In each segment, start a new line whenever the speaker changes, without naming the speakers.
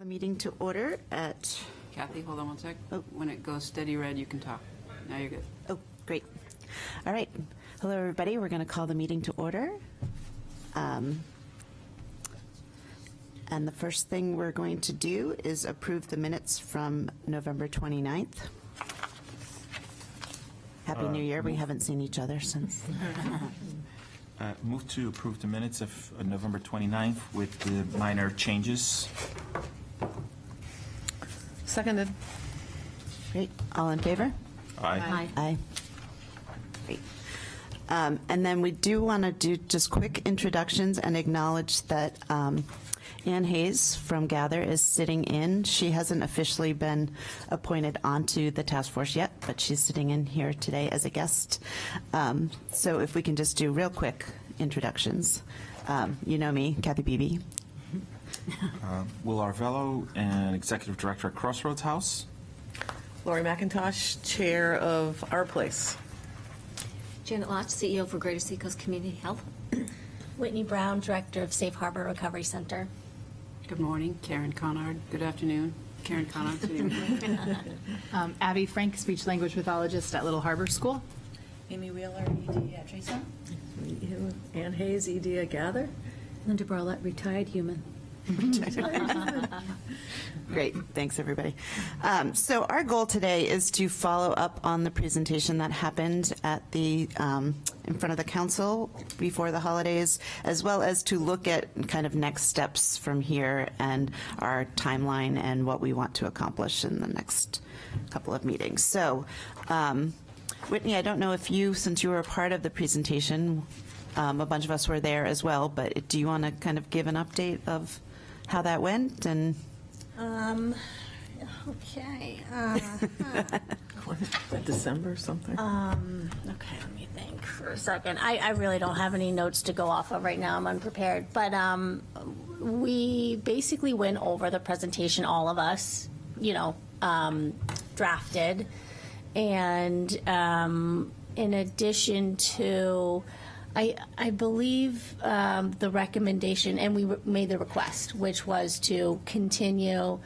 The meeting to order at,
Kathy, hold on one sec.
Oh.
When it goes steady red, you can talk. Now you're good.
oh, great. All right. Hello, everybody. We're going to call the meeting to order. And the first thing we're going to do is approve the minutes from November 29th. Happy New Year. We haven't seen each other since.
Move to approve the minutes of November 29th with the minor changes.
Seconded.
Great. All in favor?
Aye.
Aye. Great. And then we do want to do just quick introductions and acknowledge that Ann Hayes from Gather is sitting in. She hasn't officially been appointed onto the task force yet, but she's sitting in here today as a guest. So if we can just do real quick introductions. You know me, Kathy Beebe.
Will Arvello, and Executive Director at Crossroads House.
Lori McIntosh, Chair of Our Place.
Janet Lotch, CEO for Greater Seacoast Community Health.
Whitney Brown, Director of Safe Harbor Recovery Center.
Good morning, Karen Conard. Good afternoon, Karen Conard. sitting here.
Abby Frank, speech language pathologist at Little Harbor School.
Amy Wheeler, ED at Trace.
Ann Hayes, ED at Gather.
Linda Barlett, retired human.
Great. Thanks, everybody. So our goal today is to follow up on the presentation that happened at the in front of the council before the holidays, as well as to look at kind of next steps from here and our timeline and what we want to accomplish in the next couple of meetings. So, Whitney, I don't know if you, since you were a part of the presentation, a bunch of us were there as well, but do you want to kind of give an update of how that went? And
Okay.
December something.
Okay, let me think for a second. I really don't have any notes to go off of right now. I'm unprepared. But we basically went over the presentation, all of us, drafted. And in addition to, I believe the recommendation, and we made the request, which was to continue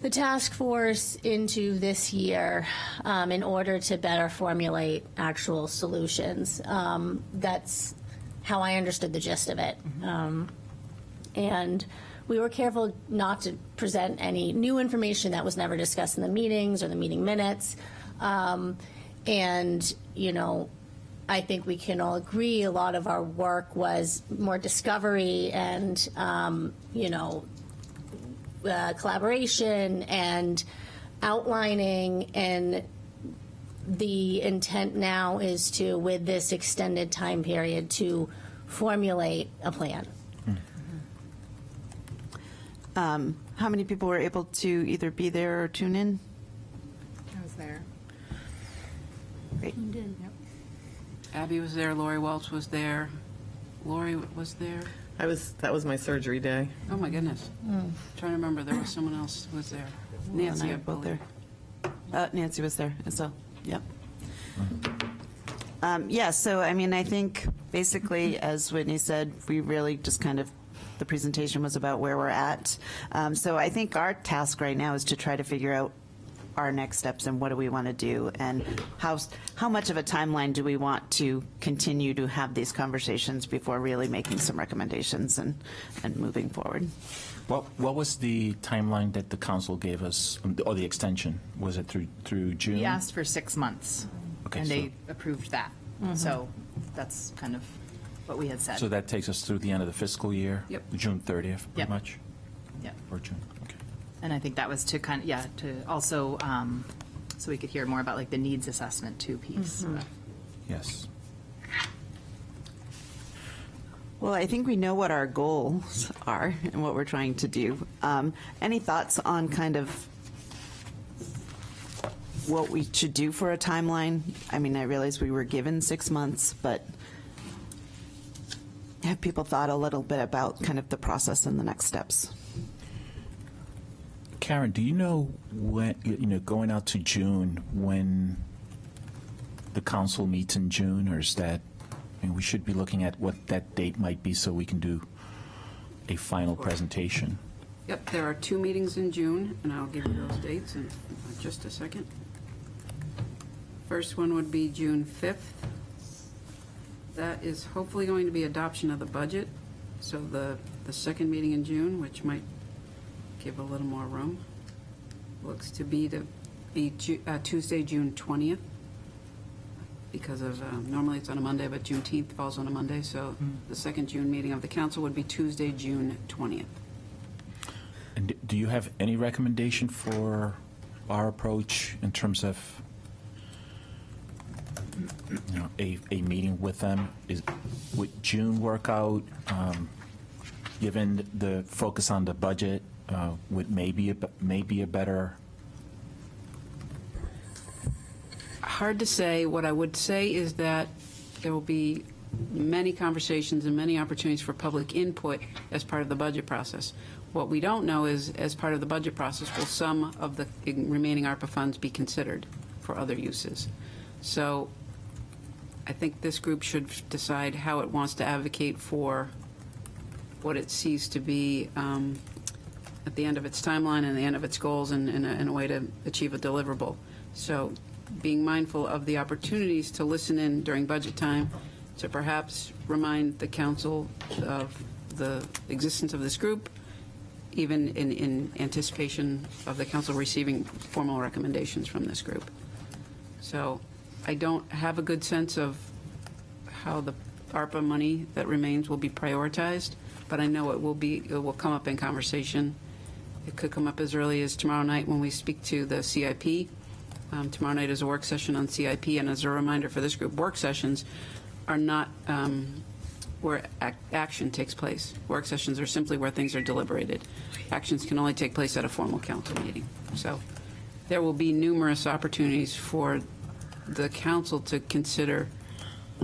the task force into this year in order to better formulate actual solutions. That's how I understood the gist of it. And we were careful not to present any new information that was never discussed in the meetings or the meeting minutes. I think we can all agree a lot of our work was more discovery and, collaboration and outlining, and the intent now is to, with this extended time period, to formulate a plan.
how many people were able to either be there or tune in?
I was there.
Great.
Abby was there. Lori Welch was there. Lori was there.
That was my surgery day.
Oh, my goodness. Trying to remember. There was someone else who was there.
Nancy
Nancy,
and I
I
were both
believe.
there. Nancy was there as well. Yep. So I think basically, as Whitney said, we really just kind of, the presentation was about where we're at. So I think our task right now is to try to figure out our next steps and what do we want to do, and how much of a timeline do we want to continue to have these conversations before really making some recommendations and moving forward.
What was the timeline that the council gave us, or the extension? Was it through June?
We asked for 6 months,
Okay,
and
so-
they approved that. So that's kind of what we had said.
So that takes us through the end of the fiscal year?
Yep.
June 30th,
Yep.
pretty much?
Yep.
Or June, okay.
And I think that was to to also, so we could hear more about like the needs assessment too piece.
Yes.
Well, I think we know what our goals are and what we're trying to do. Any thoughts on kind of what we should do for a timeline? I realize we were given 6 months, but have people thought a little bit about kind of the process and the next steps?
Karen, do you know when, going out to June, when the council meets in June, or is that, we should be looking at what that date might be so we can do a final presentation?
Yep, there are 2 meetings in June, and I'll give you those dates in just a second. First one would be June 5th. That is hopefully going to be adoption of the budget. So the second meeting in June, which might give a little more room, looks to be Tuesday, June 20th. Because of, normally it's on a Monday, but Juneteenth falls on a Monday, so the second June meeting of the council would be Tuesday, June 20th.
And do you have any recommendation for our approach in terms of, you know, a meeting with them? Would June work out, given the focus on the budget, would maybe a better?
Hard to say. What I would say is that there will be many conversations and many opportunities for public input as part of the budget process. What we don't know is, as part of the budget process, will some of the remaining ARPA funds be considered for other uses? So I think this group should decide how it wants to advocate for what it sees to be at the end of its timeline and the end of its goals and in a way to achieve a deliverable. So being mindful of the opportunities to listen in during budget time, to perhaps remind the council of the existence of this group, even in anticipation of the council receiving formal recommendations from this group. So I don't have a good sense of how the ARPA money that remains will be prioritized, but I know it will come up in conversation. It could come up as early as tomorrow night when we speak to the CIP. Tomorrow night is a work session on CIP, and as a reminder for this group, work sessions are not where action takes place. Work sessions are simply where things are deliberated. Actions can only take place at a formal council meeting. So there will be numerous opportunities for the council to consider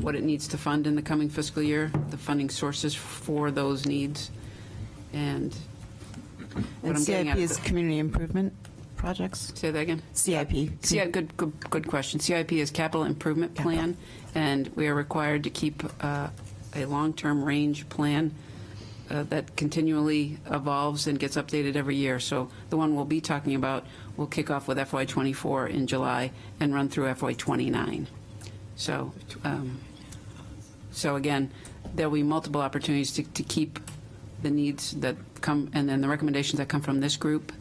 what it needs to fund in the coming fiscal year, the funding sources for those needs, and what I'm getting
CIP
at.
is community improvement projects?
Say that again?
CIP.
Yeah, good question. CIP is Capital Improvement Plan, and we are required to keep a long-term range plan that continually evolves and gets updated every year. So the one we'll be talking about will kick off with FY24 in July and run through FY29. So, so again, there'll be multiple opportunities to keep the needs that come, and then the recommendations that come from this group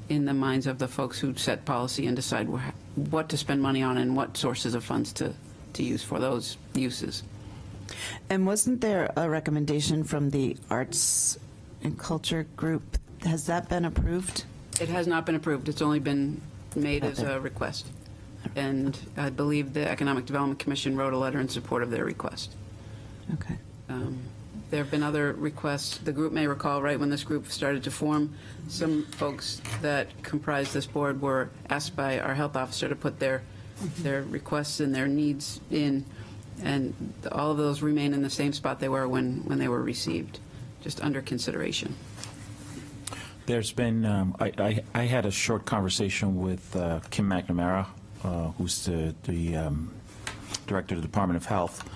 in the minds of the folks who set policy and decide what to spend money on and what sources of funds to use for those uses.
And wasn't there a recommendation from the Arts and Culture Group? Has that been approved?
It has not been approved. It's only been made as a request. And I believe the Economic Development Commission wrote a letter in support of their request.
Okay.
There have been other requests. The group may recall, right when this group started to form, some folks that comprised this board were asked by our health officer to put their requests and their needs in, and all of those remain in the same spot they were when they were received, just under consideration.
There's been, I had a short conversation with Kim McNamara, who's the director of the Department of Health,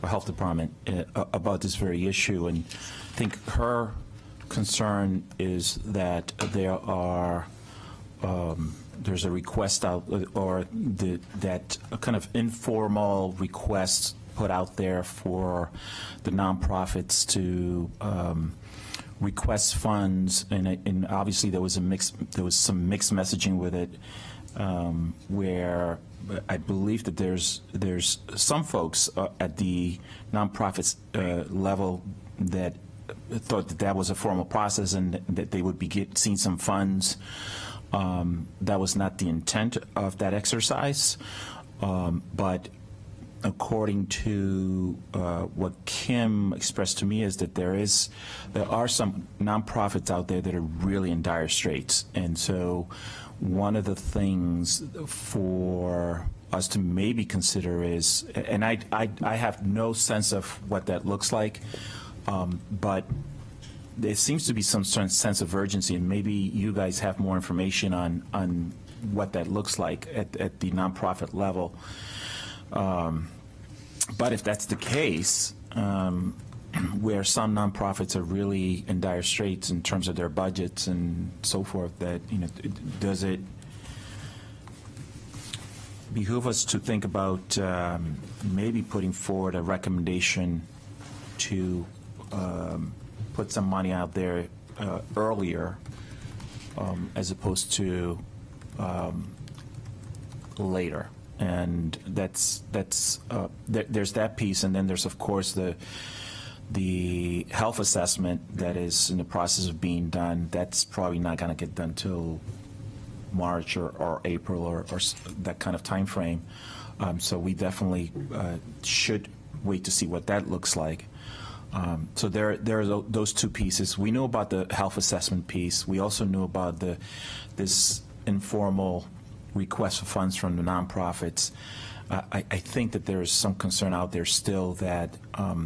or Health Department, about this very issue, and I think her concern is that there's a request out, or that a kind of informal request put out there for the nonprofits to request funds, and obviously there was some mixed messaging with it, where I believe that there's some folks at the nonprofits level that thought that was a formal process and that they would be seeing some funds. That was not the intent of that exercise, but according to what Kim expressed to me is that there are some nonprofits out there that are really in dire straits, and so one of the things for us to maybe consider is, and I have no sense of what that looks like, but there seems to be some sense of urgency, and maybe you guys have more information on what that looks like at the nonprofit level. But if that's the case, where some nonprofits are really in dire straits in terms of their budgets and so forth, that, does it behoove us to think about maybe putting forward a recommendation to put some money out there earlier, as opposed to later? And there's that piece, and then there's, of course, the health assessment that is in the process of being done. That's probably not going to get done till March or April or that kind of time frame. So we definitely should wait to see what that looks like. So there are those two pieces. We know about the health assessment piece. We also knew about this informal request for funds from the nonprofits. I think that there is some concern out there still that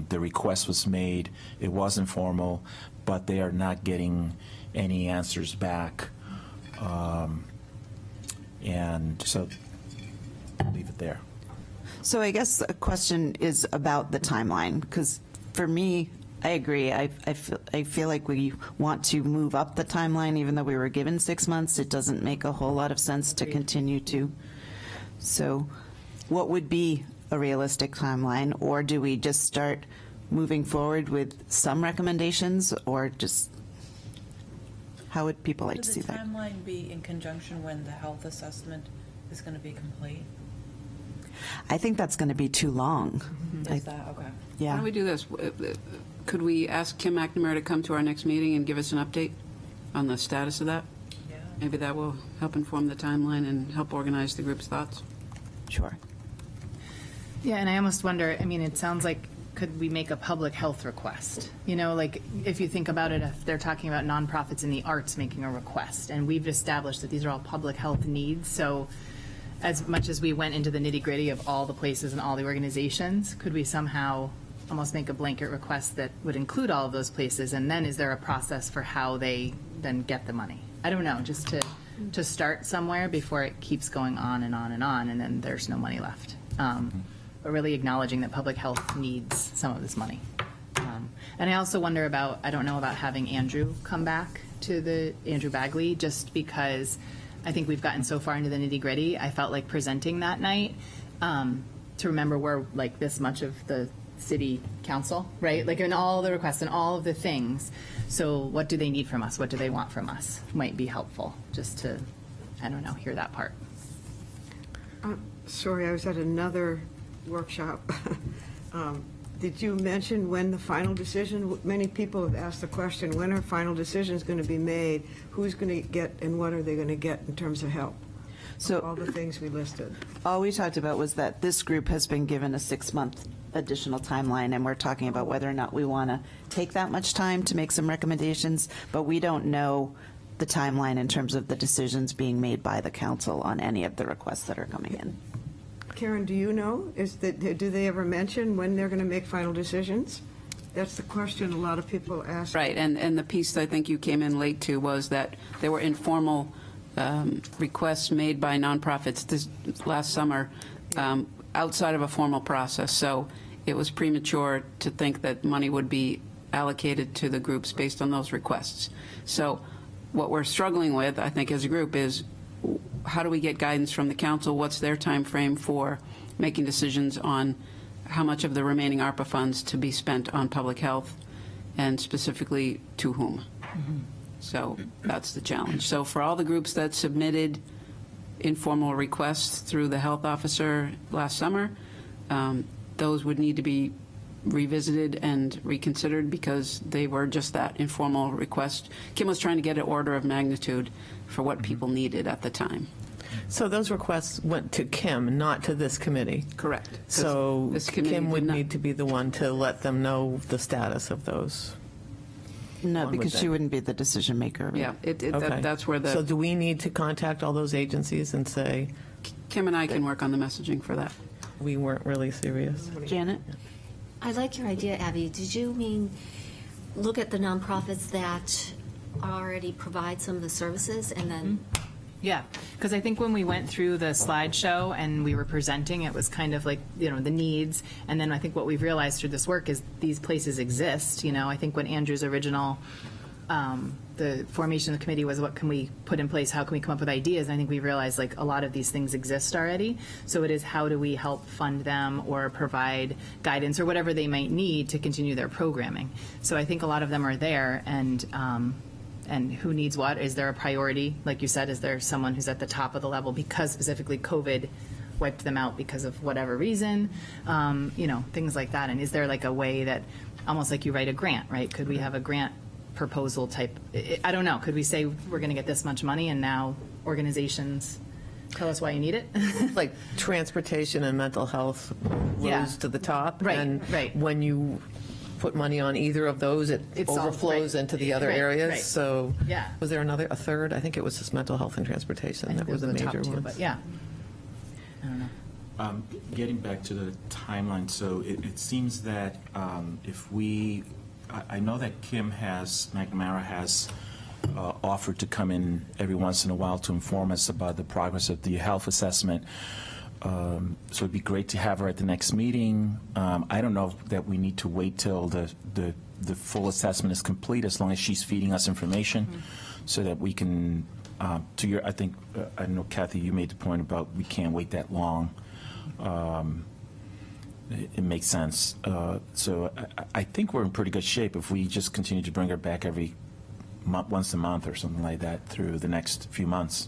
the request was made, it was informal, but they are not getting any answers back. And so I'll leave it there.
So I guess a question is about the timeline, because for me, I agree. I feel like we want to move up the timeline, even though we were given 6 months. It doesn't make a whole lot of sense to continue to. So what would be a realistic timeline? Or do we just start moving forward with some recommendations, or just, how would people like to see
Would the
that?
timeline be in conjunction when the health assessment is going to be complete?
I think that's going to be too long.
Is that, okay.
Why
Yeah.
don't we do this? Could we ask Kim McNamara to come to our next meeting and give us an update on the status of that?
Yeah.
Maybe that will help inform the timeline and help organize the group's thoughts.
Sure.
Yeah, and I almost wonder, I mean, it sounds like, could we make a public health request? You know, like, if you think about it, if they're talking about nonprofits in the arts making a request, and we've established that these are all public health needs, so as much as we went into the nitty-gritty of all the places and all the organizations, could we somehow almost make a blanket request that would include all of those places, and then is there a process for how they then get the money? I don't know, just to start somewhere before it keeps going on and on and on, and then there's no money left. But really acknowledging that public health needs some of this money. And I also wonder about, I don't know about having Andrew come back to Andrew Bagley, just because I think we've gotten so far into the nitty gritty. I felt like presenting that night to remember we're like this much of the city council, right? Like in all the requests and all of the things. So what do they need from us? What do they want from us? Might be helpful just to, I don't know, hear that part.
Sorry, I was at another workshop. Did you mention when the final decision, many people have asked the question, when are final decisions going to be made? Who's going to get and what are they going to get in terms of help?
So
All the things we listed.
all we talked about was that this group has been given a 6-month additional timeline, and we're talking about whether or not we want to take that much time to make some recommendations, but we don't know the timeline in terms of the decisions being made by the council on any of the requests that are coming in.
Karen, do you know? Do they ever mention when they're going to make final decisions? That's the question a lot of people ask.
Right, and the piece I think you came in late to was that there were informal requests made by nonprofits this last summer outside of a formal process. So it was premature to think that money would be allocated to the groups based on those requests. So what we're struggling with, I think, as a group is how do we get guidance from the council? What's their time frame for making decisions on how much of the remaining ARPA funds to be spent on public health, and specifically to whom? So that's the challenge. So for all the groups that submitted informal requests through the health officer last summer, those would need to be revisited and reconsidered because they were just that informal request. Kim was trying to get an order of magnitude for what people needed at the time.
So those requests went to Kim, not to this committee.
Correct.
So
This committee
Kim would
did not-
need to be the one to let them know the status of those.
No,
One would
because she
think.
wouldn't be the decision maker.
Yeah,
Okay.
that's where
So
the,
do we need to contact all those agencies and say,
Kim and I can work on the messaging for that.
we weren't really serious?
Janet?
I like your idea, Abby. Did you mean look at the nonprofits that already provide some of the services and then
Yeah, because I think when we went through the slideshow and we were presenting, it was kind of like, the needs. And then I think what we've realized through this work is these places exist. I think when Andrew's original, the formation of the committee was what can we put in place? How can we come up with ideas? And I think we realized like a lot of these things exist already. So it is how do we help fund them or provide guidance or whatever they might need to continue their programming. So I think a lot of them are there, and who needs what? Is there a priority? Like you said, is there someone who's at the top of the level because specifically COVID wiped them out because of whatever reason? Things like that. And is there like a way that, almost like you write a grant, right? Could we have a grant proposal type? I don't know. Could we say we're going to get this much money and now organizations tell us why you need it?
Like transportation and mental health
Yeah.
rose to the top.
Right,
And
right.
when you put money on either of those, it
It's all-
overflows
right.
into the other
Right,
areas.
right.
So
Yeah.
was there a third? I think it was just mental health and transportation.
I
That
think
was
those
the
are top
major
two,
ones.
but yeah. I don't know.
Getting back to the timeline, so it seems that if we, I know that Kim McNamara has offered to come in every once in a while to inform us about the progress of the health assessment. So it'd be great to have her at the next meeting. I don't know that we need to wait till the full assessment is complete, as long as she's feeding us information, so that we can, I know Kathy, you made the point about we can't wait that long. It makes sense. So I think we're in pretty good shape if we just continue to bring her back every month, once a month or something like that through the next few months.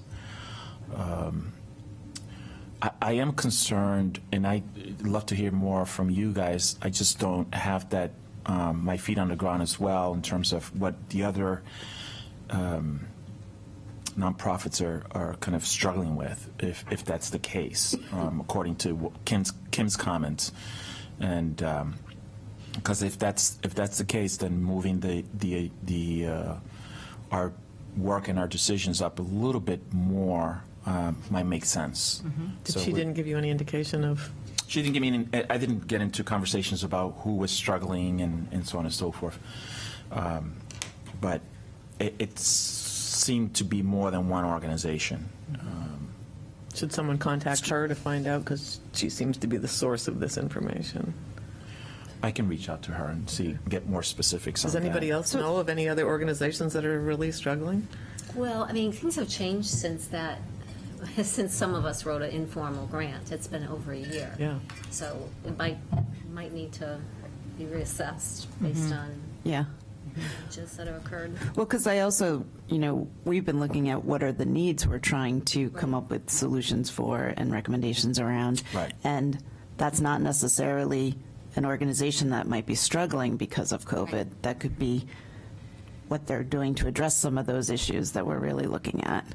I am concerned, and I'd love to hear more from you guys. I just don't have that, my feet on the ground as well in terms of what the other nonprofits are kind of struggling with, if that's the case, according to Kim's comments. And because if that's the case, then moving our work and our decisions up a little bit more might make sense.
She didn't give you any indication of?
She didn't give me any, I didn't get into conversations about who was struggling and so on and so forth. But it seemed to be more than one organization.
Should someone contact her to find out? Because she seems to be the source of this information.
I can reach out to her and get more specifics on
Does
that.
anybody else know of any other organizations that are really struggling?
Well, I mean, things have changed since some of us wrote an informal grant. It's been over a year.
Yeah.
So it might need to be reassessed based on
Yeah.
changes that have occurred.
Well, because I also, we've been looking at what are the needs we're trying to come up with solutions for and recommendations around.
Right.
And that's not necessarily an organization that might be struggling because of COVID.
Right.
That could be what they're doing to address some of those issues that we're really looking at.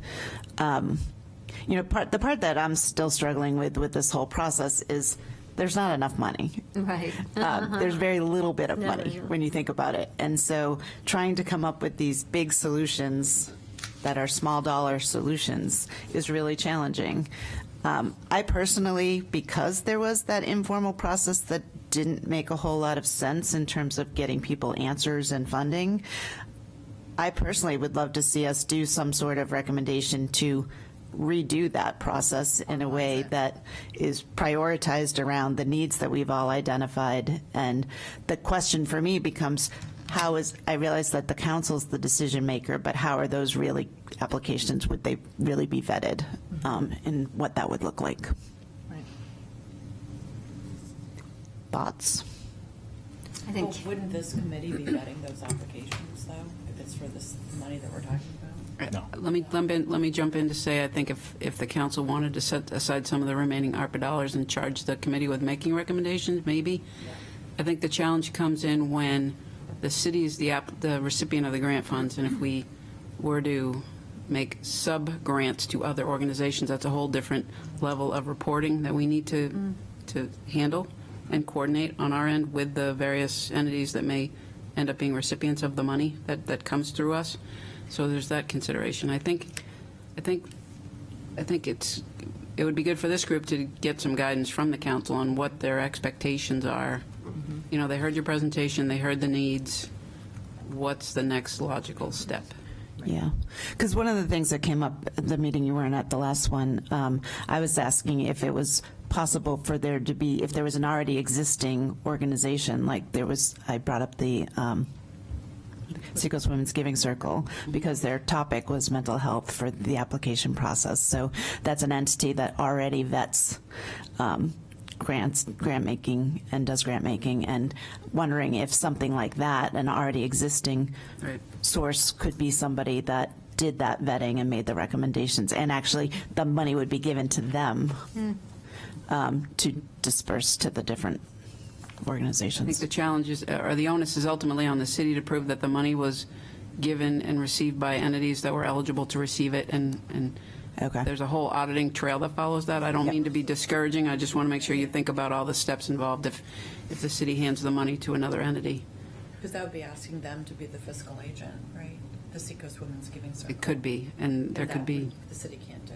The part that I'm still struggling with this whole process is there's not enough money.
Right.
There's very little bit of
No,
money
no.
when you think about it. And so trying to come up with these big solutions that are small dollar solutions is really challenging. I personally, because there was that informal process that didn't make a whole lot of sense in terms of getting people answers and funding, I personally would love to see us do some sort of recommendation to redo that process in a way that is prioritized around the needs that we've all identified. And the question for me becomes, I realize that the council's the decision maker, but how are those applications, would they really be vetted, and what that would look like?
Right.
Thoughts?
I think
Wouldn't this committee be vetting those applications, though, if it's for this money that we're talking about?
No.
Let me jump in to say, I think if the council wanted to set aside some of the remaining ARPA dollars and charge the committee with making recommendations, maybe. I think the challenge comes in when the city is the recipient of the grant funds, and if we were to make sub-grants to other organizations, that's a whole different level of reporting that we need to handle and coordinate on our end with the various entities that may end up being recipients of the money that comes through us. So there's that consideration. I think it would be good for this group to get some guidance from the council on what their expectations are. They heard your presentation, they heard the needs. What's the next logical step?
Yeah, because one of the things that came up at the meeting you weren't at, the last one, I was asking if it was possible for there to be, if there was an already existing organization, like there was, I brought up the Seacoast Women's Giving Circle, because their topic was mental health for the application process. So that's an entity that already vets grant making, and does grant making, and wondering if something like that, an already existing
Right.
source, could be somebody that did that vetting and made the recommendations, and actually the money would be given to them to disperse to the different
I think
organizations.
the challenge is, or the onus is ultimately on the city to prove that the money was given and received by entities that were eligible to receive it, and
Okay.
there's a whole auditing trail that follows that. I don't
Yep.
mean to be discouraging, I just want to make sure you think about all the steps involved if the city hands the money to another entity.
Because that would be asking them to be the fiscal agent, right? The Seacoast Women's Giving Circle.
It could be, and there could be,
The city can't do.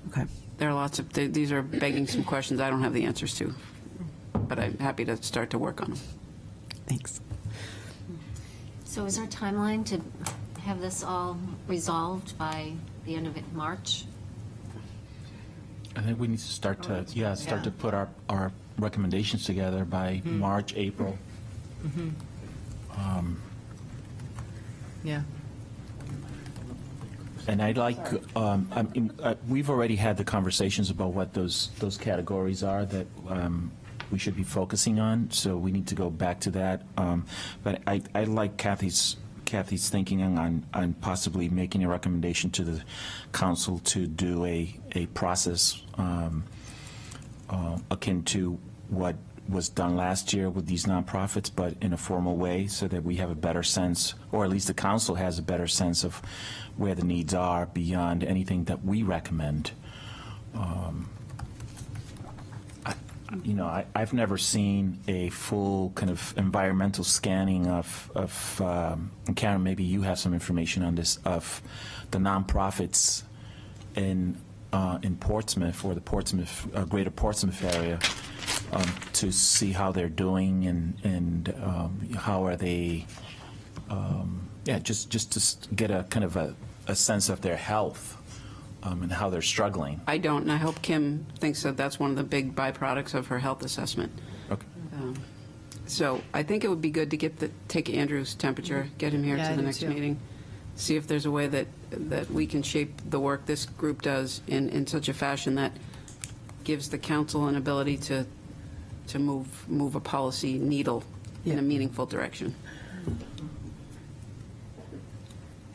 Okay.
there are lots of, these are begging some questions I don't have the answers to, but I'm happy to start to work on them.
Thanks.
So is our timeline to have this all resolved by the end of March?
I think we need to start to, start to put our recommendations together by March, April.
Yeah.
And I'd like, we've already had the conversations about what those categories are that we should be focusing on, so we need to go back to that. But I like Kathy's thinking on possibly making a recommendation to the council to do a process akin to what was done last year with these nonprofits, but in a formal way, so that we have a better sense, or at least the council has a better sense of where the needs are beyond anything that we recommend. I've never seen a full kind of environmental scanning of and Karen, maybe you have some information on this, of the nonprofits in Portsmouth, or the Portsmouth, greater Portsmouth area, to see how they're doing and how are they, just to get a kind of a sense of their health and how they're struggling.
I don't, and I hope Kim thinks that that's one of the big byproducts of her health assessment.
Okay.
So I think it would be good to take Andrew's temperature, get him here
Yeah,
to
I
the
do
next
too.
meeting, see if there's a way that we can shape the work this group does in such a fashion that gives the council an ability to move a policy needle in a meaningful direction.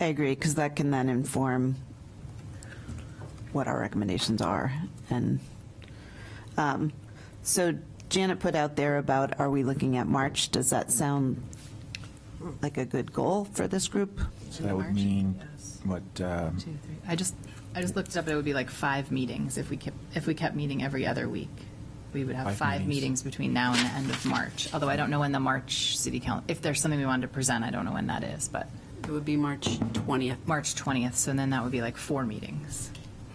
I agree, because that can then inform what our recommendations are. And so Janet put out there about, are we looking at March? Does that sound like a good goal for this group?
So that would
March?
mean, what,
2, 3. I just looked it up. It would be like 5 meetings if we kept meeting every other week. We would have
5
5
meetings.
meetings between now and the end of March. Although I don't know when the March city council, if there's something we wanted to present, I don't know when that is, but
It would be March 20th.
March 20th. So then that would be like 4 meetings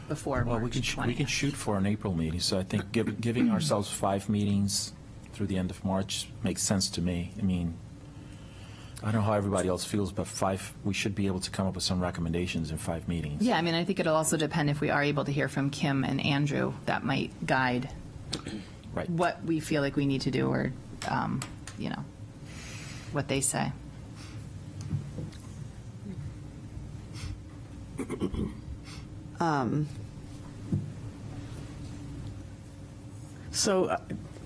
before
well,
March 20th.
we can shoot for an April meeting, so I think giving ourselves 5 meetings through the end of March makes sense to me. I mean, I don't know how everybody else feels, but 5, we should be able to come up with some recommendations in 5 meetings.
Yeah, I mean, I think it'll also depend if we are able to hear from Kim and Andrew. That might guide
Right.
what we feel like we need to do, or, what they say.
So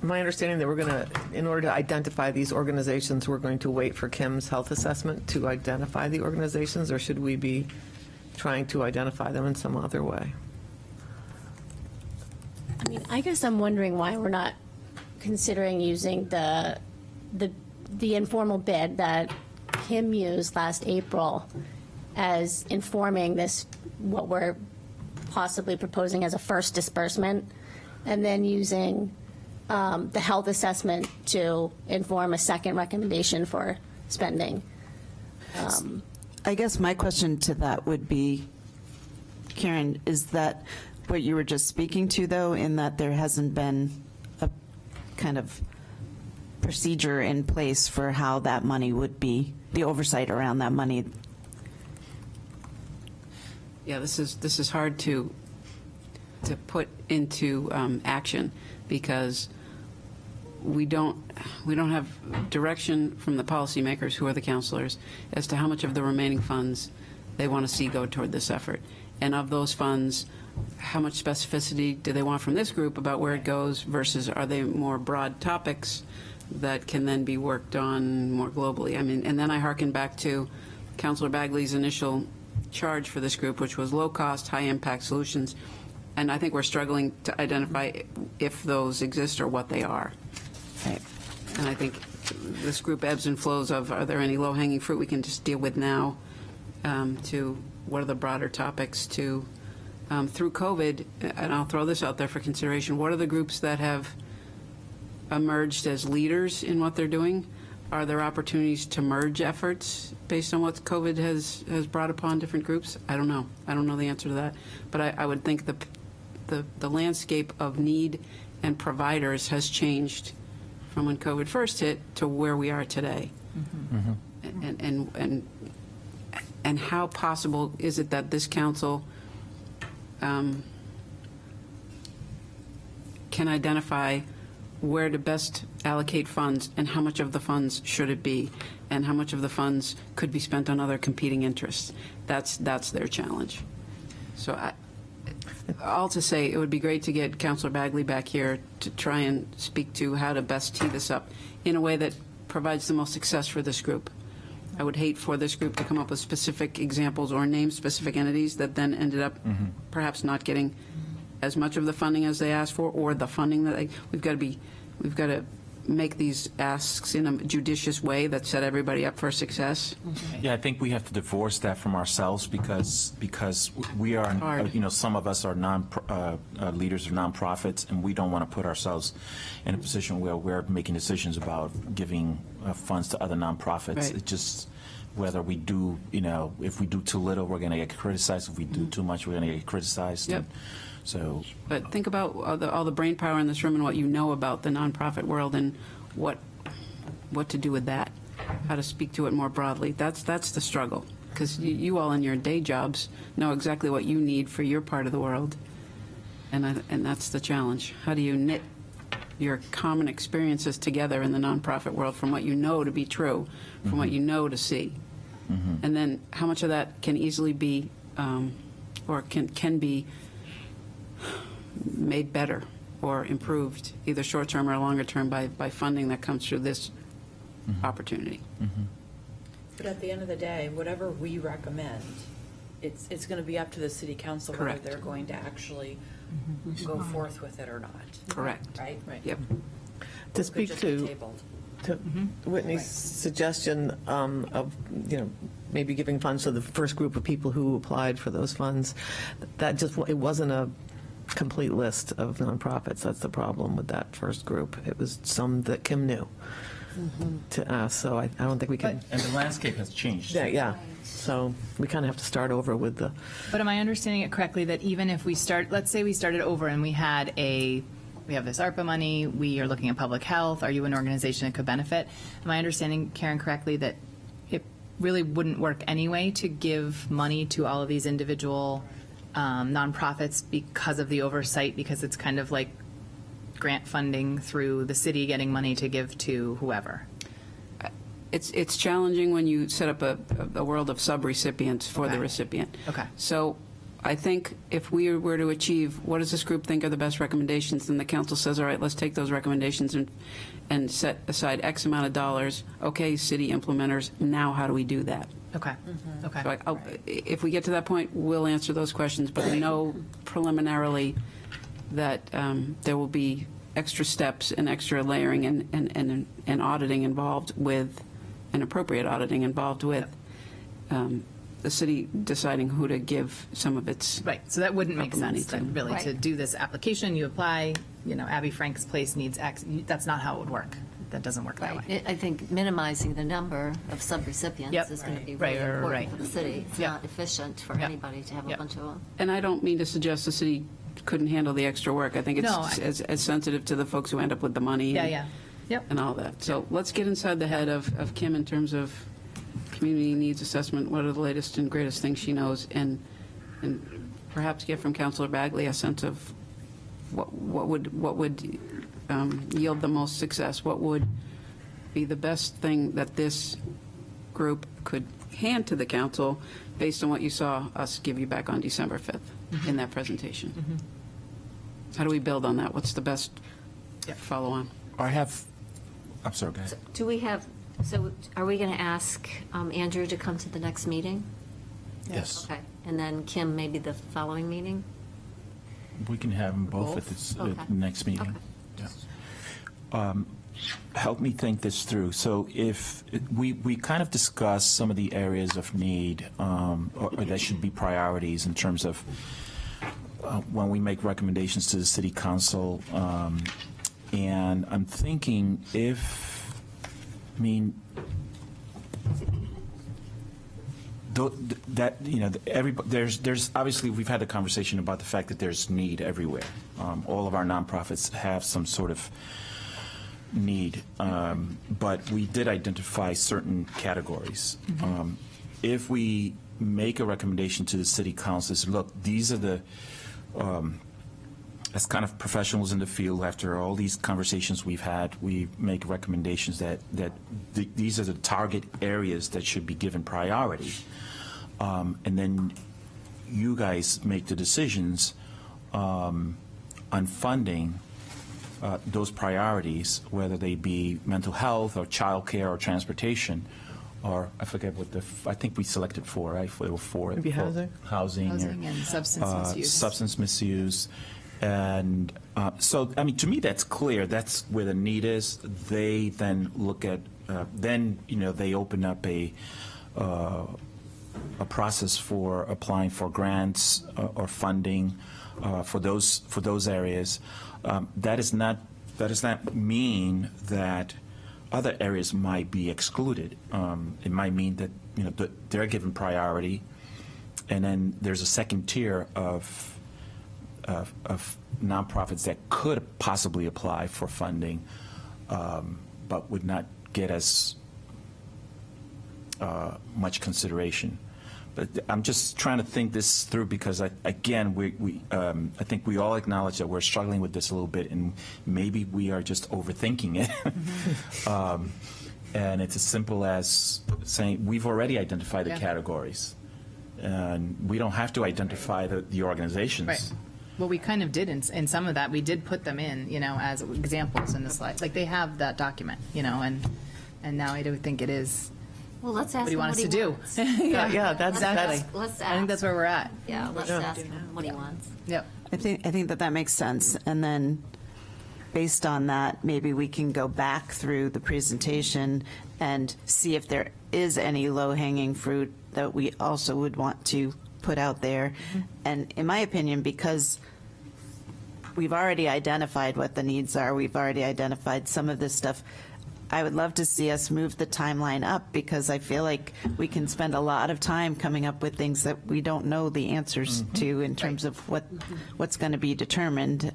my understanding that we're going to, in order to identify these organizations, we're going to wait for Kim's health assessment to identify the organizations, or should we be trying to identify them in some other way?
I mean, I guess I'm wondering why we're not considering using the informal bid that Kim used last April as informing this, what we're possibly proposing as a first disbursement, and then using the health assessment to inform a second recommendation for spending.
I guess my question to that would be, Karen, is that what you were just speaking to, though, in that there hasn't been a kind of procedure in place for how that money would be, the oversight around that money
Yeah, this is hard to put into action because we don't have direction from the policymakers, who are the counselors, as to how much of the remaining funds they want to see go toward this effort. And of those funds, how much specificity do they want from this group about where it goes versus are they more broad topics that can then be worked on more globally? I mean, and then I hearken back to Councilor Bagley's initial charge for this group, which was low-cost, high-impact solutions. And I think we're struggling to identify if those exist or what they are. And I think this group ebbs and flows of, are there any low-hanging fruit we can just deal with now, to what are the broader topics, to through COVID, and I'll throw this out there for consideration, what are the groups that have emerged as leaders in what they're doing? Are there opportunities to merge efforts based on what COVID has brought upon different groups? I don't know. I don't know the answer to that. But I would think the landscape of need and providers has changed from when COVID first hit to where we are today. And how possible is it that this council can identify where to best allocate funds and how much of the funds should it be and how much of the funds could be spent on other competing interests? That's their challenge. So all to say, it would be great to get Councilor Bagley back here to try and speak to how to best tee this up in a way that provides the most success for this group. I would hate for this group to come up with specific examples or name specific entities that then ended up perhaps not getting as much of the funding as they asked for, or the funding that we've got to make these asks in a judicious way that set everybody up for success.
Yeah, I think we have to divorce that from ourselves because we are,
Hard.
some of us are leaders of nonprofits, and we don't want to put ourselves in a position where we're making decisions about giving funds to other nonprofits.
Right.
It just, whether we do, if we do too little, we're going to get criticized. If we do too much, we're going to get criticized.
Yep.
And so,
But think about all the brain power in this room and what you know about the nonprofit world and what to do with that, how to speak to it more broadly. That's the struggle, because you all in your day jobs know exactly what you need for your part of the world, and that's the challenge. How do you knit your common experiences together in the nonprofit world from what you know to be true, from what you know to see, and then how much of that can easily be or can be made better or improved, either short-term or longer-term, by funding that comes through this opportunity.
But at the end of the day, whatever we recommend, it's going to be up to the city council whether
Correct.
they're going to actually go forth with it or not.
Correct.
Right?
Yep.
To
Could
speak
just be
to
tabled.
Whitney's suggestion of, maybe giving funds to the first group of people who applied for those funds, it wasn't a complete list of nonprofits. That's the problem with that first group. It was some that Kim knew to ask, so I don't think we can.
and the landscape has changed.
Yeah. So we kind of have to start over with the.
But am I understanding it correctly that even if we let's say we started over and we have this ARPA money, we are looking at public health, are you an organization that could benefit? Am I understanding, Karen, correctly, that it really wouldn't work anyway to give money to all of these individual nonprofits because of the oversight, because it's kind of like grant funding through the city getting money to give to whoever?
It's challenging when you set up a world of sub-recipients for the
Okay.
recipient.
Okay.
So I think if we were to achieve, what does this group think are the best recommendations, then the council says, all right, let's take those recommendations and set aside X amount of dollars. Okay, city implementers, now how do we do that?
Okay. Okay.
So if we get to that point, we'll answer those questions, but I know preliminarily that there will be extra steps and extra layering and auditing involved with, and appropriate auditing involved with the city deciding who to give some of its.
Right, so that wouldn't make
ARPA money
sense,
to.
really, to
Right.
do this application, you apply, Abby Frank's place needs X, that's not how it would work. That doesn't work that way.
I think minimizing the number of subrecipients
Yep.
is going to be
Right,
really
right,
important
right.
for the city. It's
Yep.
not efficient for
Yep.
anybody to have a
Yep.
bunch of them.
And I don't mean to suggest the city couldn't handle the extra work. I think it's
No,
as sensitive to the folks who end up with the money.
Yeah. Yep.
And all that. So let's get inside the head of Kim in terms of community needs assessment, what are the latest and greatest things she knows, and and perhaps get from Councilor Bagley a sense of what would yield the most success, what would be the best thing that this group could hand to the council based on what you saw us give you back on December 5th in that presentation. How do we build on that? What's the best follow-on?
I'm sorry, go ahead.
Do we have, so are we going to ask Andrew to come to the next meeting?
Yes.
Okay, and then Kim, maybe the following meeting?
We can have them both at this
Okay.
next meeting. Yeah. Help me think this through. So if we kind of discussed some of the areas of need, or that should be priorities in terms of when we make recommendations to the city council, and I'm thinking that, you know, there's obviously, we've had the conversation about the fact that there's need everywhere. All of our nonprofits have some sort of need, but we did identify certain categories. If we make a recommendation to the city council, say, look, these are the, as kind of professionals in the field, after all these conversations we've had, we make recommendations that these are the target areas that should be given priority. And then you guys make the decisions on funding those priorities, whether they be mental health or childcare or transportation, or I forget what I think we selected 4, right? There were 4.
Maybe housing?
Housing
and substance misuse.
Substance misuse. And so, I mean, to me, that's clear. That's where the need is. They then look at, they open up a process for applying for grants or funding for those areas. That does not mean that other areas might be excluded. It might mean that that they're given priority, and then there's a second tier of nonprofits that could possibly apply for funding, but would not get as much consideration. But I'm just trying to think this through, because I think we all acknowledge that we're struggling with this a little bit, and maybe we are just overthinking it. And it's as simple as saying we've already identified the categories, and we don't have to identify the organizations.
Right. Well, we kind of did in some of that. We did put them in, as examples in the slides. Like, they have that document, and now I do think it is.
Well, let's ask
What do you
him
want
what
us
he
to do?
wants.
Yeah, that's Betty.
Let's ask.
I think that's where we're at.
Yeah, let's ask him what he wants.
Yep.
I think that makes sense. And then, based on that, maybe we can go back through the presentation and see if there is any low-hanging fruit that we also would want to put out there. And in my opinion, because we've already identified what the needs are, we've already identified some of this stuff, I would love to see us move the timeline up, because I feel like we can spend a lot of time coming up with things that we don't know the answers to in terms of what's going to be determined.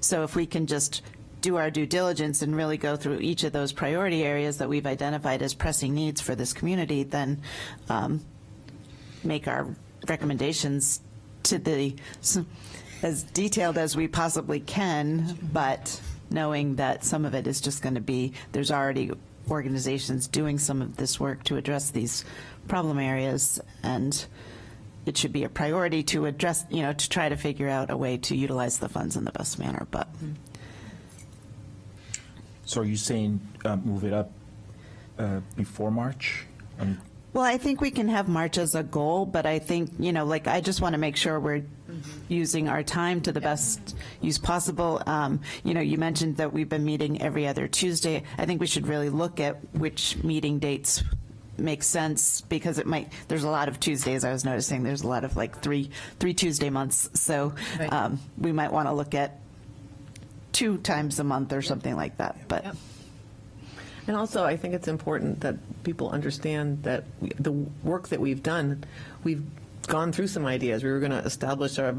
So if we can just do our due diligence and really go through each of those priority areas that we've identified as pressing needs for this community, then make our recommendations to as detailed as we possibly can, but knowing that some of it is just going to be, there's already organizations doing some of this work to address these problem areas, and it should be a priority to address, to try to figure out a way to utilize the funds in the best manner. But
So are you saying move it up before March?
well, I think we can have March as a goal, but I think, I just want to make sure we're using our time to the best use possible. You mentioned that we've been meeting every other Tuesday. I think we should really look at which meeting dates make sense, because there's a lot of Tuesdays. I was noticing there's a lot of three Tuesday months. So we might want to look at 2 times a month or something like that. But.
Yep.
And also, I think it's important that people understand that the work that we've done, we've gone through some ideas. We were going to establish a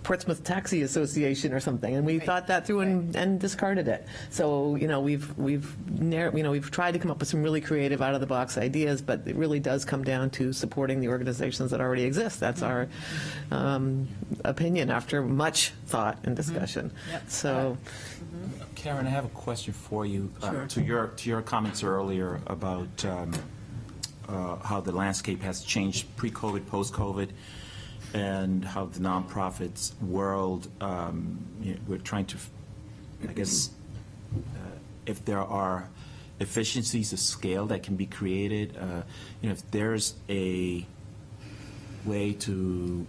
Portsmouth Taxi Association or something, and we thought that through and discarded it. So, you know, we've tried to come up with some really creative, out-of-the-box ideas, but it really does come down to supporting the organizations that already exist. That's our opinion after much thought and discussion. So,
Karen, I have a question for you. To your comments earlier about how the landscape has changed pre-COVID, post-COVID, and how the nonprofits world, we're trying to, I guess, if there are efficiencies of scale that can be created, if there's a way to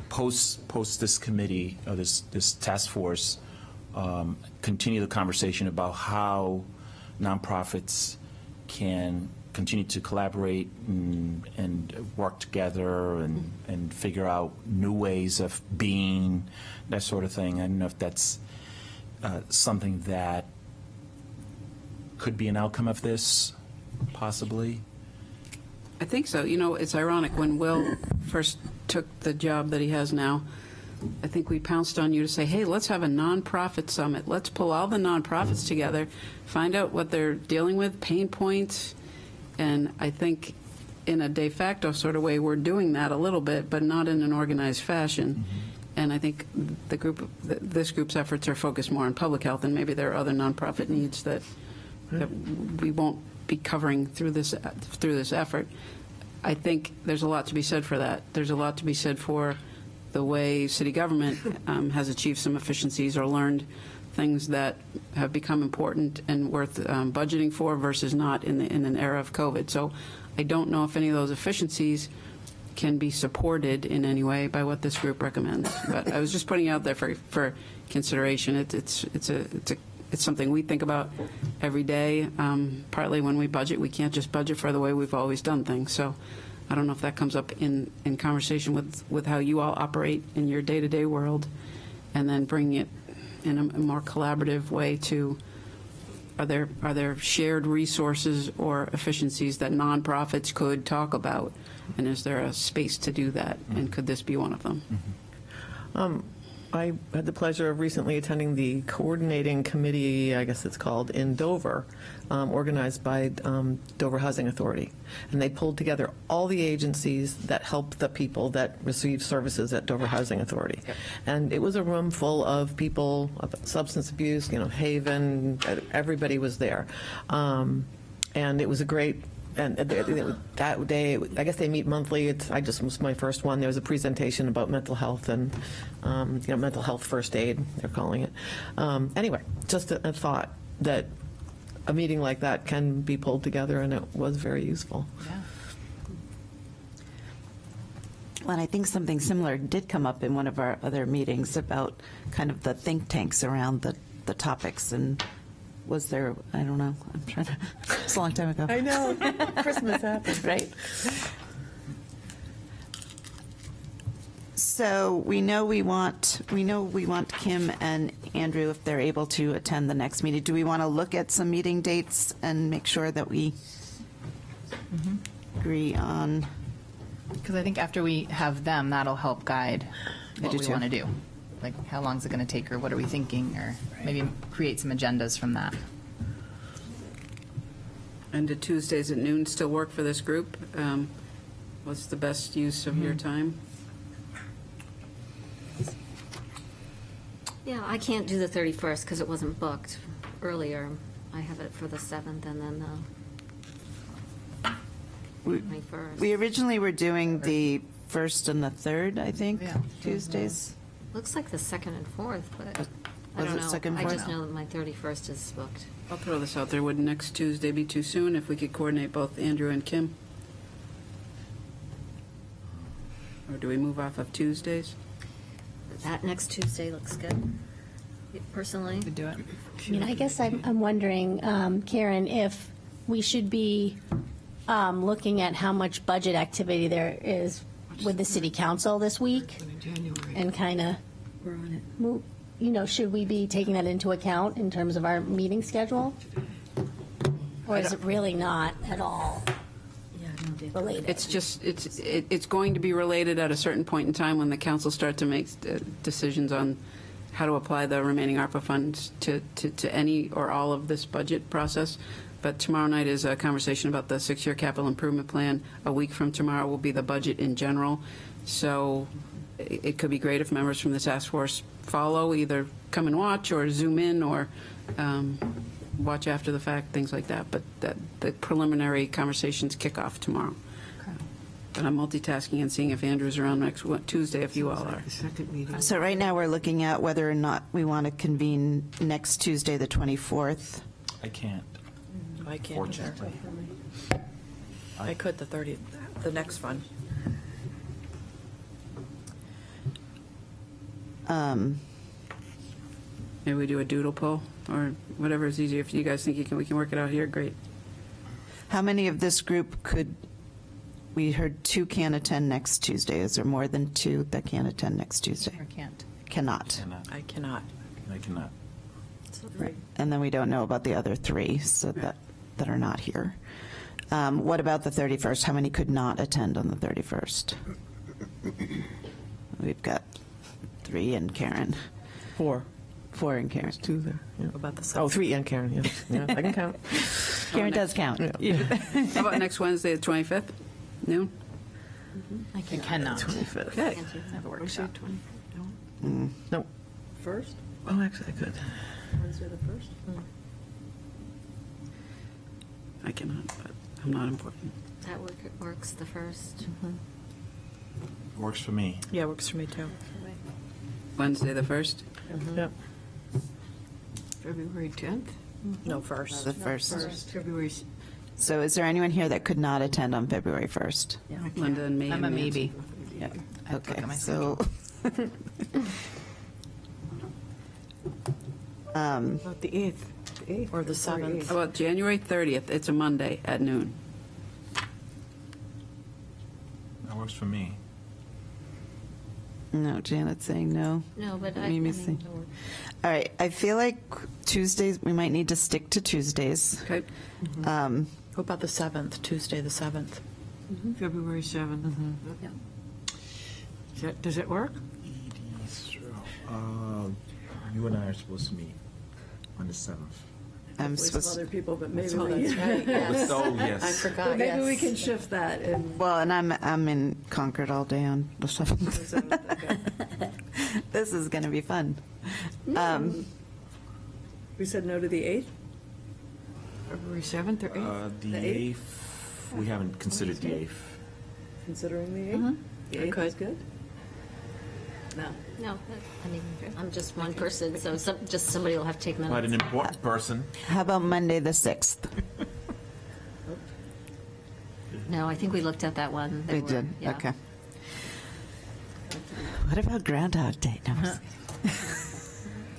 post this committee, or this task force, continue the conversation about how nonprofits can continue to collaborate and work together and figure out new ways of being, that sort of thing. I don't know if that's something that could be an outcome of this, possibly.
I think so. You know, it's ironic, when Will first took the job that he has now, I think we pounced on you to say, hey, let's have a nonprofit summit. Let's pull all the nonprofits together, find out what they're dealing with, pain points. And I think in a de facto sort of way, we're doing that a little bit, but not in an organized fashion. And I think this group's efforts are focused more on public health, and maybe there are other nonprofit needs that we won't be covering through this effort. I think there's a lot to be said for that. There's a lot to be said for the way city government has achieved some efficiencies or learned things that have become important and worth budgeting for versus not in an era of COVID. So I don't know if any of those efficiencies can be supported in any way by what this group recommends. But I was just putting it out there for consideration. It's something we think about every day. Partly when we budget, we can't just budget for the way we've always done things. So I don't know if that comes up in conversation with how you all operate in your day-to-day world, and then bringing it in a more collaborative way to, are there shared resources or efficiencies that nonprofits could talk about, and is there a space to do that, and could this be one of them?
I had the pleasure of recently attending the coordinating committee, I guess it's called, in Dover, organized by Dover Housing Authority. And they pulled together all the agencies that help the people that receive services at Dover Housing Authority. Yep. And it was a room full of people, of substance abuse, Haven, everybody was there. And it was a great. And that day, I guess they meet monthly. I just was my first one. There was a presentation about mental health and, mental health first aid, they're calling it. Anyway, just a thought that a meeting like that can be pulled together, and it was very useful.
Yeah.
Well, and I think something similar did come up in one of our other meetings about kind of the think tanks around the topics. And was there, I don't know, I'm trying to, it's a long time ago.
I know, Christmas happened.
Right. So we know we want Kim and Andrew, if they're able to attend the next meeting. Do we want to look at some meeting dates and make sure that we agree on?
Because I think after we have them, that'll help guide what we want to do. Like, how long is it going to take, or what are we thinking, or maybe create some agendas from that.
And do Tuesdays at noon still work for this group? What's the best use of your time?
Yeah, I can't do the 31st because it wasn't booked earlier. I have it for the 7th and then the 21st.
We originally were doing the 1st and the 3rd, I think,
Yeah.
Tuesdays.
Looks like the 2nd and 4th, but I
Was
don't
it
know.
2nd,
I
4th?
just know that my 31st is booked.
I'll throw this out there. Would next Tuesday be too soon if we could coordinate both Andrew and Kim? Or do we move off of Tuesdays?
That next Tuesday looks good, personally.
Could do it.
I mean, I guess I'm wondering, Karen, if we should be looking at how much budget activity there is with the city council this week, and kind of, should we be taking that into account in terms of our meeting schedule? Or is it really not at all? related.
It's just, it's going to be related at a certain point in time when the council start to make decisions on how to apply the remaining ARPA funds to any or all of this budget process. But tomorrow night is a conversation about the 6-year capital improvement plan. A week from tomorrow will be the budget in general. So it could be great if members from the task force follow, either come and watch or Zoom in or watch after the fact, things like that. But the preliminary conversations kick off tomorrow. But I'm multitasking and seeing if Andrew's around next Tuesday, if you all are.
The second meeting.
So right now, we're looking at whether or not we want to convene next Tuesday, the 24th.
I can't,
I can't.
fortunately.
I could the 30th, the next one.
Maybe we do a doodle poll or whatever is easier. If you guys think we can work it out here, great.
How many of this group could, we heard 2 can attend next Tuesday. Is there more than 2 that can attend next Tuesday?
Or can't.
Cannot.
I cannot.
I cannot.
Right. And then we don't know about the other 3 so that are not here. What about the 31st? How many could not attend on the 31st? We've got 3 and Karen.
4.
4 and Karen.
2 there. Yeah.
About the
Oh,
7th.
3 and Karen, yeah. Yeah, I can count.
Karen does count.
How about next Wednesday, the 25th, noon?
I cannot.
25th.
Okay.
Have a workshop.
No.
First?
Oh, actually, I could.
Wednesday the 1st?
I cannot, but I'm not important.
That works the first.
Works for me.
Yeah, works for me too.
Wednesday, the 1st?
Yep.
February 10th?
No, first.
The 1st.
February,
So is there anyone here that could not attend on February 1st?
Linda and me.
I'm a
and Nancy.
maybe.
Yeah.
I have to look
Okay,
at my
so.
about the 8th. The 8th
Or the
February
7th.
How about January 30th? It's a Monday at noon.
That works for me.
No, Janet's saying no.
No, but I
Mimi
mean,
saying- All right, I feel like Tuesdays, we might need to stick to Tuesdays.
Okay?
Um,
What about the 7th, Tuesday the 7th?
February 7th. Does it work?
You and I are supposed to meet on the 7th.
I'm supposed,
people, but maybe
Oh, that's right, yes.
Oh, yes.
I forgot, yes.
maybe we can shift that and.
well, and I'm in Concord all day on the 7th. This is going to be fun.
We said no to the 8th?
February 7th or 8th?
The 8th, we haven't considered the 8th.
Considering the 8th? The 8th is good? No.
No, I mean, I'm just one person, so just somebody will have to take
But an
minutes.
important person.
How about Monday, the 6th?
No, I think we looked at that one. There
We
were-
did,
yeah.
okay. What about Groundhog Day? No, I'm just kidding.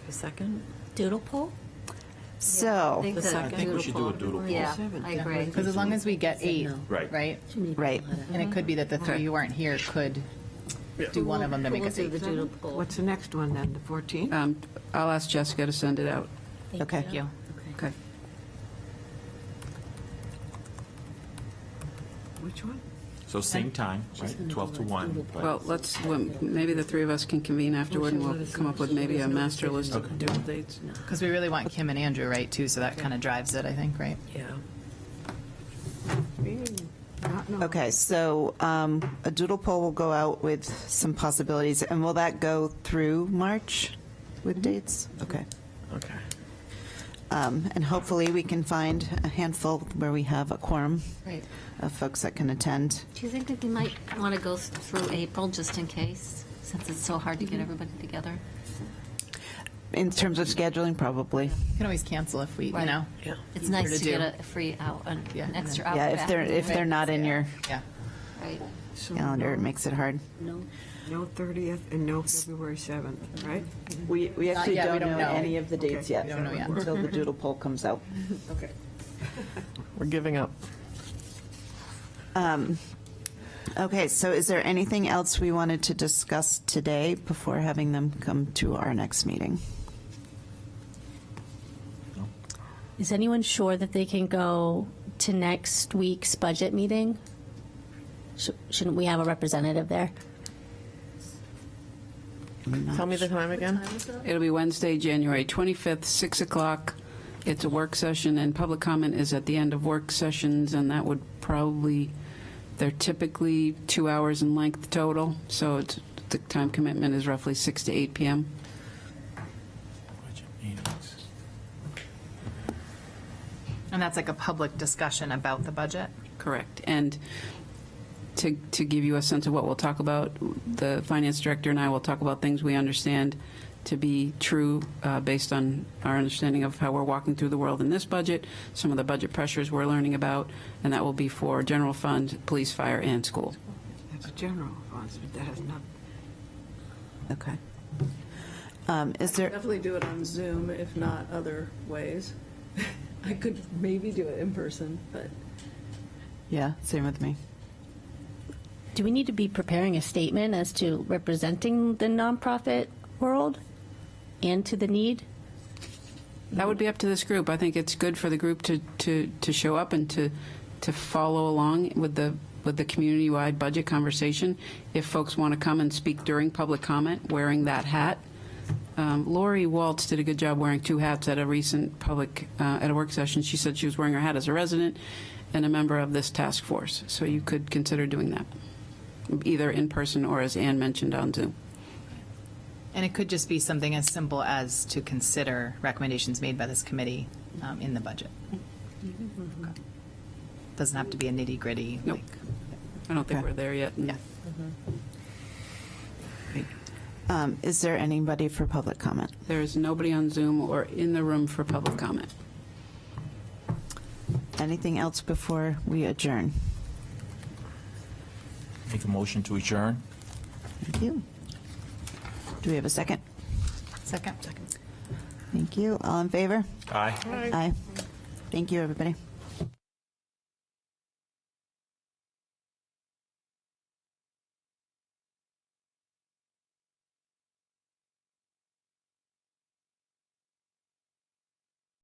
The 2nd?
Doodle poll?
I
So,
think
The
the
second.
I think we should do a doodle poll.
Yeah,
Seventh,
I agree.
Because as long as we get 8,
Right.
right?
right.
And it could be that the 3 who aren't here could do one of them to make
We'll
us
do
8.
the doodle poll.
What's the next one then, the 14th?
I'll ask Jessica to send it out.
Okay.
Thank you.
Okay.
Which one?
So same time, right? 12 to 1. but-
Well, maybe the 3 of us can convene afterward and we'll come up with maybe a master list of doodle dates.
Because we really want Kim and Andrew, right, too, so that kind of drives it, I think, right?
Yeah.
No.
Okay, so a doodle poll will go out with some possibilities, and will that go through March with dates? Okay.
Okay.
And hopefully, we can find a handful where we have a quorum
Right.
of folks that can attend.
Do you think that we might want to go through April just in case, since it's so hard to get everybody together?
In terms of scheduling, probably.
We can always cancel if we, you
Right.
know,
Yeah.
It's
Easier
nice
to
to
do.
get a free out, an
Yeah.
extra hour
Yeah,
back.
if they're not in your
yeah.
Right.
So
calendar, it makes it hard.
No 30th and no February 7th, right?
We
actually yet, we don't don't know know.
any of the
dates
yet.
We don't know yet.
Until the doodle poll comes out.
Okay.
We're giving up.
Okay, so is there anything else we wanted to discuss today before having them come to our next meeting?
Is anyone sure that they can go to next week's budget meeting? Shouldn't we have a representative there?
Tell me the time again.
It'll be Wednesday, January 25th, 6 o'clock. It's a work session, and public comment is at the end of work sessions, and that would probably, they're typically 2 hours in length total, so the time commitment is roughly 6 to 8 p.m.
And that's like a public discussion about the budget?
Correct. And to give you a sense of what we'll talk about, the finance director and I will talk about things we understand to be true based on our understanding of how we're walking through the world in this budget, some of the budget pressures we're learning about, and that will be for general fund, police, fire, and school.
That's general funds, but that has not.
Okay. Is there,
Definitely do it on Zoom, if not other ways. I could maybe do it in person, but
yeah, same with me.
Do we need to be preparing a statement as to representing the nonprofit world and to the need?
That would be up to this group. I think it's good for the group to show up and to follow along with the community-wide budget conversation. If folks want to come and speak during public comment wearing that hat. Lori Waltz did a good job wearing 2 hats at a recent at a work session. She said she was wearing her hat as a resident and a member of this task force. So you could consider doing that, either in person or, as Ann mentioned, on Zoom.
And it could just be something as simple as to consider recommendations made by this committee in the budget. Okay. Doesn't have to be a nitty-gritty.
Nope. I don't think
Okay.
we're there yet.
Yeah.
Is there anybody for public comment?
There is nobody on Zoom or in the room for public comment.
Anything else before we adjourn?
Make a motion to adjourn?
Thank you. Do we have a second?
Second.
Thank you. All in favor?
Aye.
Aye. Thank you, everybody.